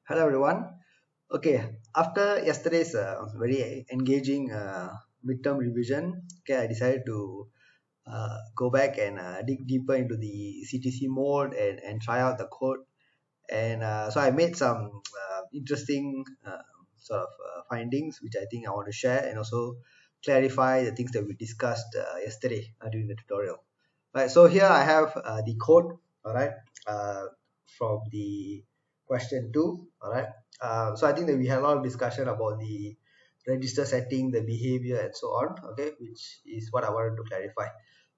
Hello everyone. Okay, after yesterday's very engaging midterm revision, okay, I decided to go back and dig deeper into the CTC mode and try out the code. And so I made some interesting sort of findings, which I think I want to share and also clarify the things that we discussed yesterday during the tutorial. Right, so here I have the code, all right, uh, from the question 2, all right. So I think that we had a lot of discussion about the register setting, the behavior, and so on, okay, which is what I wanted to clarify.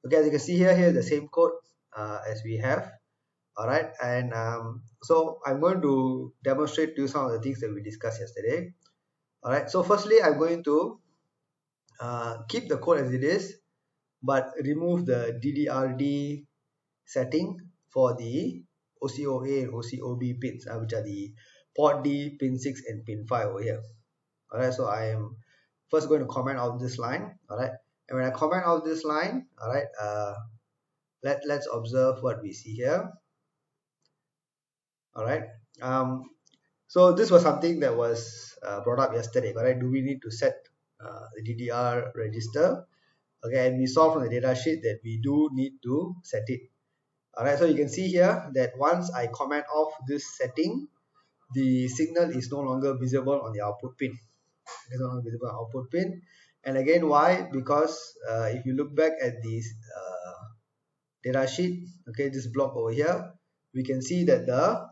Okay, as you can see here is the same code as we have, all right. And so I'm going to demonstrate to you some of the things that we discussed yesterday. All right, so firstly I'm going to keep the code as it is, but remove the DDRD setting for the OCR0A and OCR0B pins, which are the port D, pin 6 and pin 5 over here. All right, so I am first going to comment out this line. All right, and when I comment out this line, all right, let's observe what we see here. All right, so this was something that was brought up yesterday. All right, do we need to set the DDR register? Okay, and we saw from the data sheet that we do need to set it. All right, so you can see here that once I comment off this setting, the signal is no longer visible on the output pin. It's no longer visible on output pin. And again, why? Because if you look back at this data sheet, okay, this block over here, we can see that the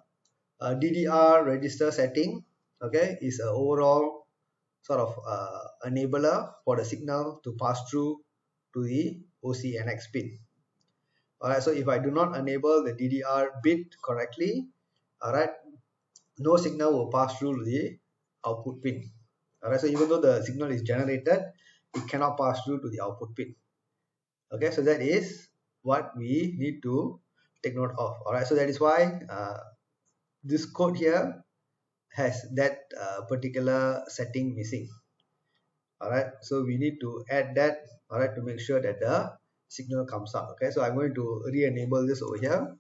DDR register setting, okay, is an overall sort of enabler for the signal to pass through to the OCNX pin. Alright, so if I do not enable the DDR bit correctly, alright, no signal will pass through to the output pin. Alright, so even though the signal is generated, it cannot pass through to the output pin. Okay, so that is what we need to take note of. Alright, so that is why this code here has that particular setting missing. Alright, so we need to add that, alright, to make sure that the signal comes up. Okay, so I'm going to re-enable this over here.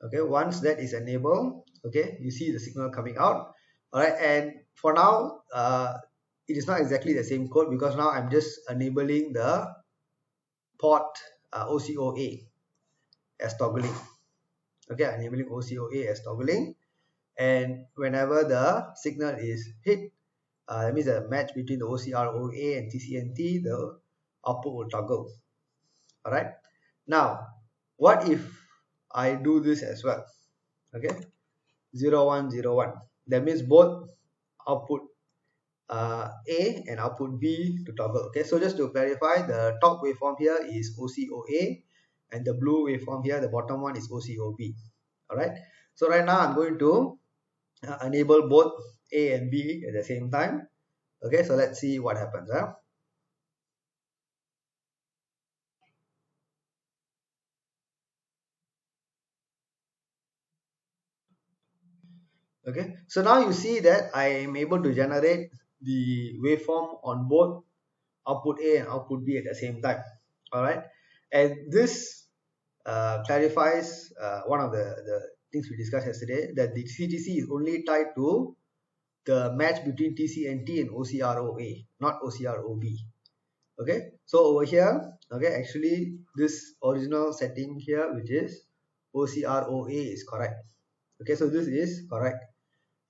Okay, once that is enabled, okay, you see the signal coming out. All right, and for now it is not exactly the same code because now I'm just enabling the port OCR0A as toggling. Okay, enabling OCR0A as toggling, and whenever the signal is hit, that means a match between the OCR0A and TCNT, the output will toggle. All right, now what if I do this as well? Okay, 0 1 0 1, that means both output A and output B to toggle. Okay, so just to clarify, the top waveform here is OCR0A and the blue waveform here, the bottom one, is OCR0B. All right, so right now I'm going to enable both A and B at the same time. Okay, so let's see what happens. Okay, so now you see that I am able to generate the waveform on both output A and output B at the same time. All right, and this clarifies one of the things we discussed yesterday, that the CTC is only tied to the match between TCNT and OCR0A, not OCR0B. Okay, so over here, okay, actually this original setting here, which is OCR0A, is correct. Okay, so this is correct.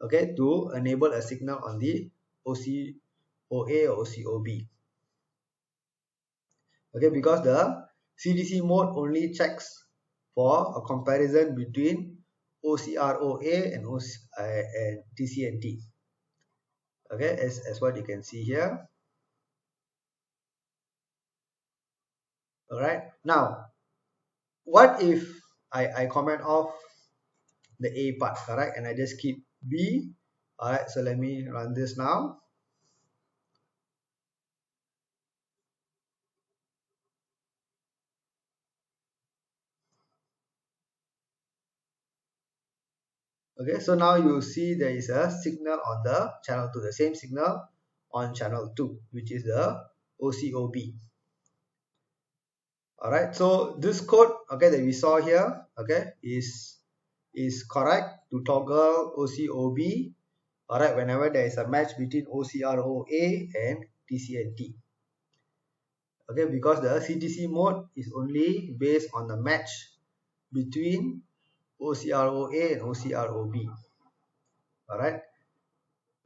Okay, to enable a signal on the OCR0A or OCR0B. Okay, because the CTC mode only checks for a comparison between OCR0A and TCNT. Okay, as what you can see here. All right, now what if I comment off the A part, correct, and I just keep B. All right, so let me run this now. Okay, so now you see there is a signal on the channel 2, the same signal on channel 2, which is the OCRB. All right, so this code, okay, that we saw here, okay, is correct to toggle OCRB, all right, whenever there is a match between OCR0A and TCNT. Okay, because the CTC mode is only based on the match between OCR0A and OCR0B. All right.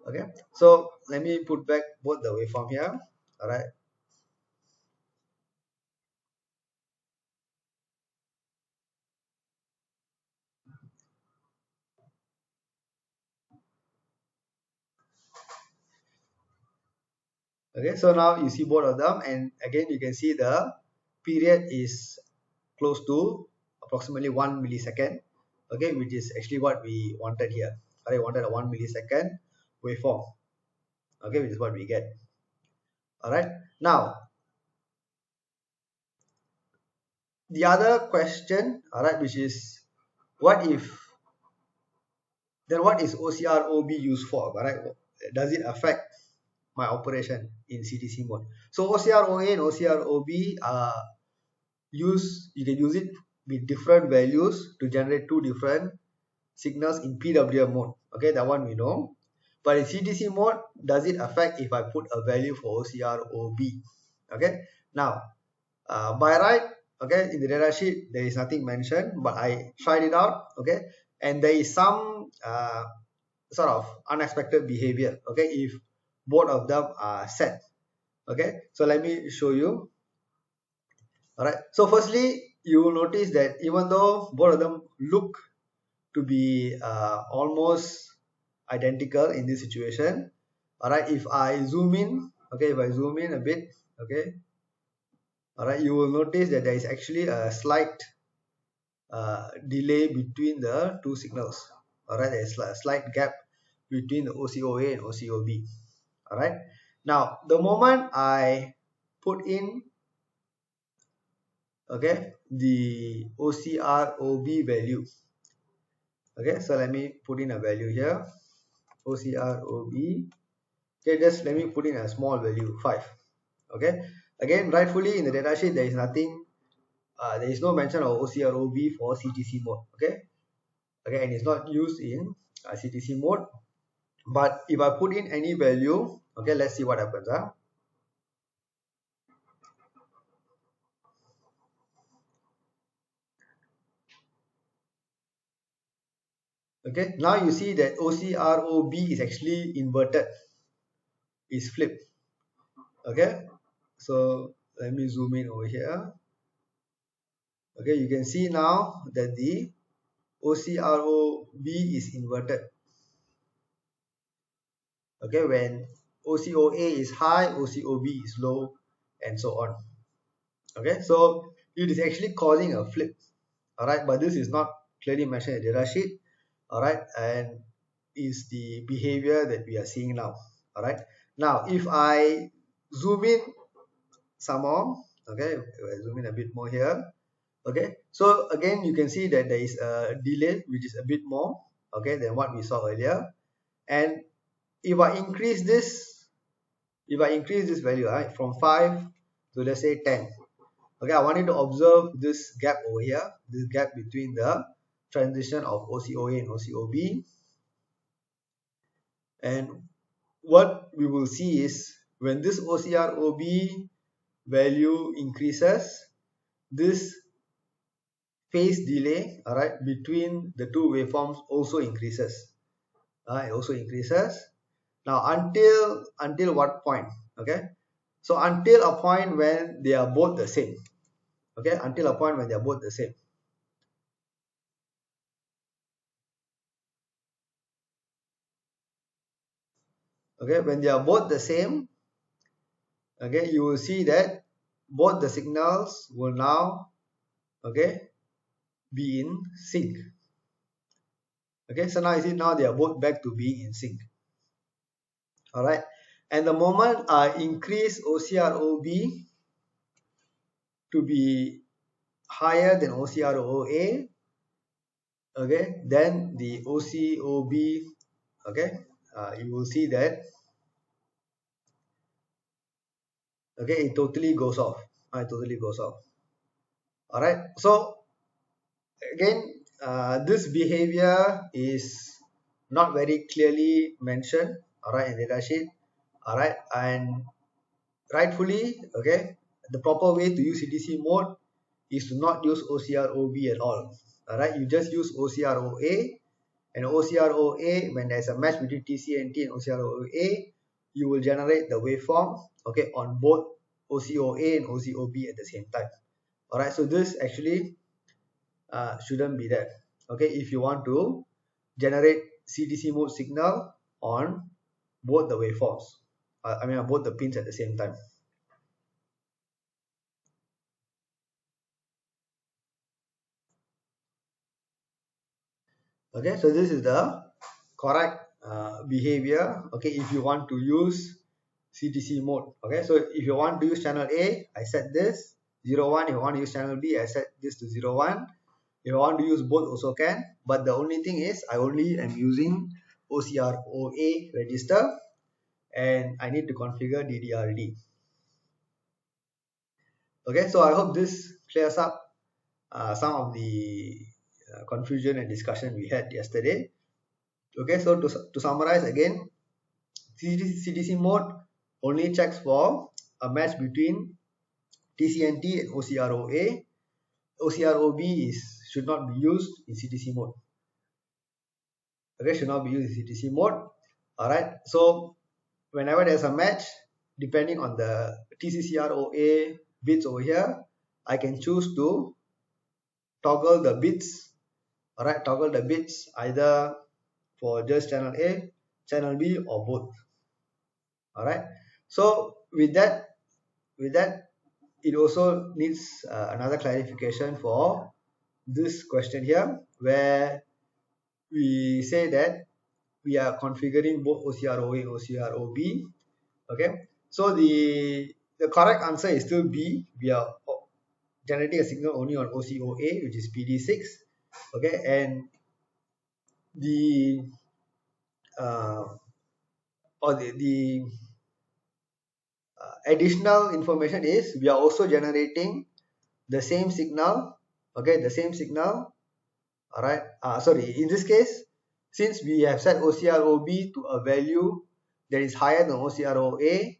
Okay, so let me put back both the waveform here. All right. Okay, so now you see both of them, and again you can see the period is close to approximately 1 millisecond. Okay, which is actually what we wanted here. I wanted a 1 millisecond waveform. Okay, which is what we get. All right. Now the other question, all right, which is what if, then what is OCR0B used for? All right, does it affect my operation in CTC mode? So OCR0A and OCR0B are you can use it with different values to generate two different signals in PWM mode. Okay, that one we know. But in CTC mode, does it affect if I put a value for OCR0B? Okay, now by right, okay, in the data sheet there is nothing mentioned, but I tried it out. Okay, and there is some sort of unexpected behavior. Okay, if both of them are set. Okay, so let me show you. All right, so firstly you will notice that even though both of them look to be almost identical in this situation, all right, if I zoom in, okay, if I zoom in a bit, okay, all right, you will notice that there is actually a slight delay between the two signals. All right, there's a slight gap between the OCROA and OCROB. All right, now the moment I put in, okay, the OCROB value, okay, so let me put in a value here, OCROB. Okay, just let me put in a small value 5. Okay, again, rightfully in the datasheet there is nothing, there is no mention of OCROB for CTC mode. Okay, and it's not used in CTC mode. But if I put in any value, okay, let's see what happens. Okay, now you see that OCROB is actually inverted, is flipped. Okay, so let me zoom in over here. Okay, you can see now that the OCROB is inverted. Okay, when OCOA is high, OCOB is low, and so on. Okay, so it is actually causing a flip. All right, but this is not clearly mentioned in the data sheet. All right, and is the behavior that we are seeing now. All right, now if I zoom in some more, okay, if I zoom in a bit more here, okay, so again you can see that there is a delay which is a bit more, okay, than what we saw earlier. And if I increase this value, right, from 5 to let's say 10, okay, I want you to observe this gap over here, this gap between the transition of OCOA and OCOB. And what we will see is when this OCROB value increases, this phase delay, all right, between the two waveforms also increases. It also increases. Now until what point? Okay, so until a point when they are both the same. Okay, until a point when they are both the same. Okay, when they are both the same, okay, you will see that both the signals will now, okay, be in sync. Okay, so now you see now they are both back to being in sync. All right, and the moment I increase OCROB to be higher than OCR0A, okay, then the OCOB, okay, you will see that Okay, it totally goes off. It totally goes off. All right. So again, this behavior is not very clearly mentioned. All right, in data sheet. All right, and rightfully, okay, the proper way to use CTC mode is to not use OCR0B at all. All right, you just use OCR0A, and OCR0A, when there's a match between TCNT and OCR0A, you will generate the waveform, okay, on both OCOA and OCOB at the same time. All right, so this actually shouldn't be there. Okay, if you want to generate CTC mode signal on both the waveforms, I mean on both the pins at the same time. Okay, so this is the correct behavior. Okay, if you want to use CTC mode. Okay, so if you want to use channel A, I set this 0 1. If you want to use channel B, I set this to 0 1. If you want to use both, also can, but the only thing is I only am using OCR0A register, and I need to configure DDRD. Okay, so I hope this clears up some of the confusion and discussion we had yesterday. Okay, so to summarize again, CTC mode only checks for a match between TCNT and OCR0A. OCR0B should not be used in CTC mode. Okay, should not be used in CTC mode. All right, so whenever there's a match, depending on the TCCROA bits over here, I can choose to toggle the bits. All right, toggle the bits either for just channel A, channel B, or both. All right, so with that, it also needs another clarification for this question here, where we say that we are configuring both OCR0A and OCR0B. Okay, so the correct answer is still B. We are generating a signal only on OCOA, which is PD6. Okay, and the uh, or the additional information is we are also generating the same signal. Okay, the same signal. All right, sorry, in this case, since we have set OCR0B to a value that is higher than OCR0A,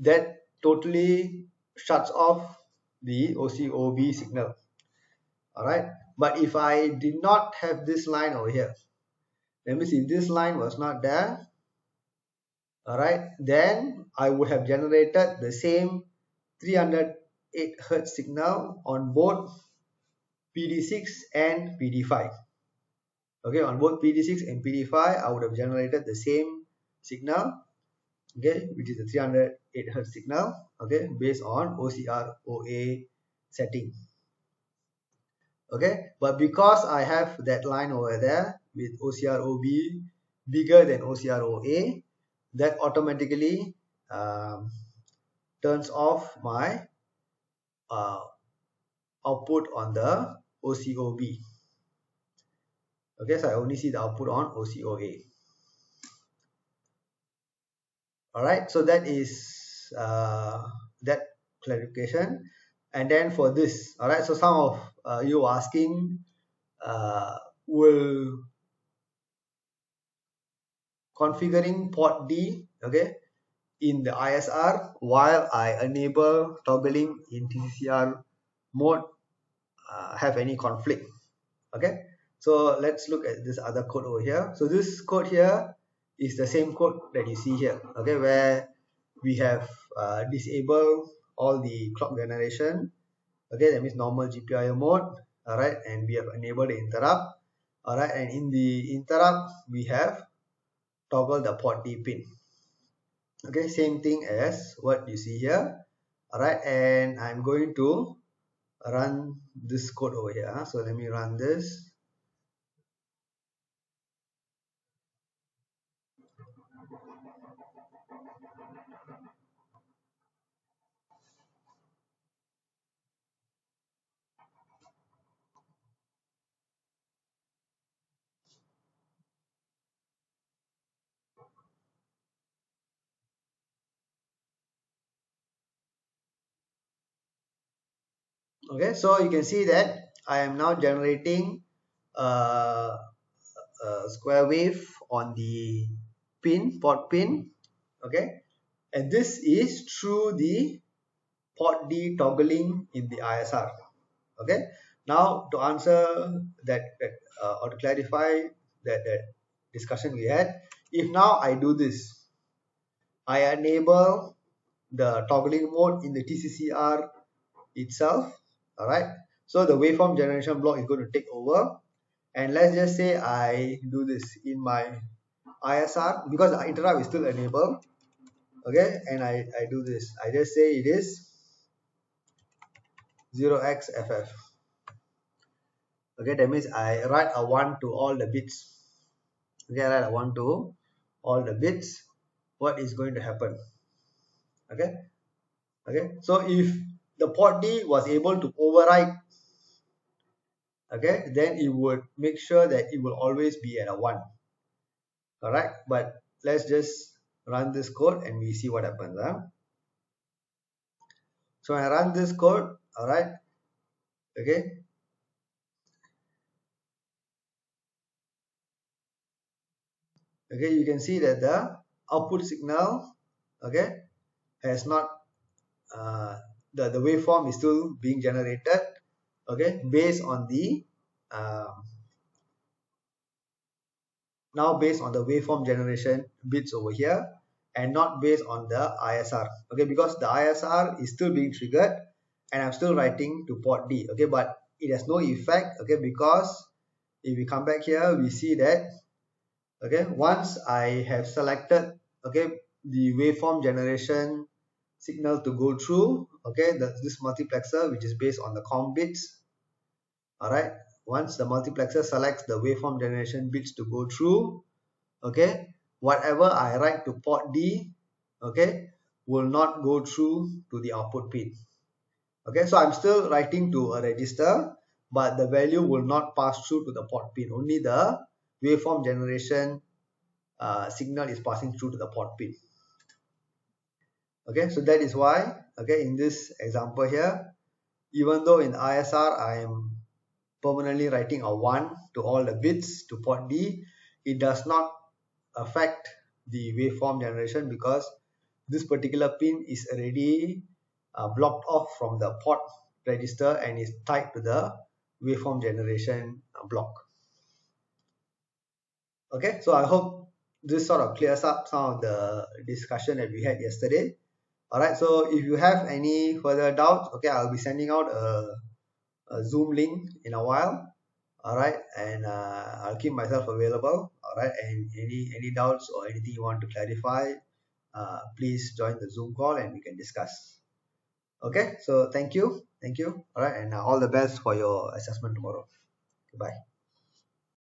that totally shuts off the OCOB signal. All right, but if I did not have this line over here, that means if this line was not there, all right, then I would have generated the same 308 hertz signal on both PD6 and PD5. Okay, on both PD6 and PD5, I would have generated the same signal, okay, which is the 308 hertz signal, okay, based on OCR0A setting. Okay, but because I have that line over there with OCR0B bigger than OCR0A, that automatically turns off my uh, output on the OCOB. Okay, so I only see the output on OCOA. All right, so that is that clarification. And then for this, all right, so some of you asking, will configuring port D, okay, in the ISR while I enable toggling in TCCR mode have any conflict? Okay, so let's look at this other code over here. So this code here is the same code that you see here, okay, where we have disabled all the clock generation. Okay, that means normal GPIO mode. All right, and we have enabled the interrupt. All right, and in the interrupt we have toggle the port D pin. Okay, same thing as what you see here. All right, and I'm going to run this code over here. So let me run this. Okay, so you can see that I am now generating a square wave on the port pin. Okay, and this is through the port D toggling in the ISR. Okay, now to answer that, or to clarify that discussion we had, if now I do this, I enable the toggling mode in the TCCR itself. All right, so the waveform generation block is going to take over, and let's just say I do this in my ISR because the interrupt is still enabled. Okay, and I do this, I just say it is 0xFF. Okay, that means I write a 1 to all the bits. Okay, I write a 1 to all the bits. What is going to happen? Okay, so if the port D was able to override, okay, then it would make sure that it will always be at a 1. Correct, but let's just run this code and we see what happens. So I run this code. All right, okay, you can see that the output signal, okay, has not the waveform is still being generated, okay, based on the now based on the waveform generation bits over here, and not based on the ISR. Okay, because the ISR is still being triggered and I'm still writing to port D. Okay, but it has no effect. Okay, because if we come back here, we see that, okay, once I have selected, okay, the waveform generation signal to go through, okay, this multiplexer, which is based on the COM bits. All right, once the multiplexer selects the waveform generation bits to go through, okay, whatever I write to port D, okay, will not go through to the output pin. Okay, so I'm still writing to a register, but the value will not pass through to the port pin. Only the waveform generation signal is passing through to the port pin. Okay, so that is why, okay, in this example here, even though in ISR I am permanently writing a 1 to all the bits to port D, it does not affect the waveform generation because this particular pin is already blocked off from the port register and is tied to the waveform generation block. Okay, so I hope this sort of clears up some of the discussion that we had yesterday. All right, so if you have any further doubts, okay, I'll be sending out a Zoom link in a while. All right, and I'll keep myself available. All right, and any doubts or anything you want to clarify, please join the Zoom call and we can discuss. Okay, so thank you, all right, and all the best for your assessment tomorrow. Goodbye.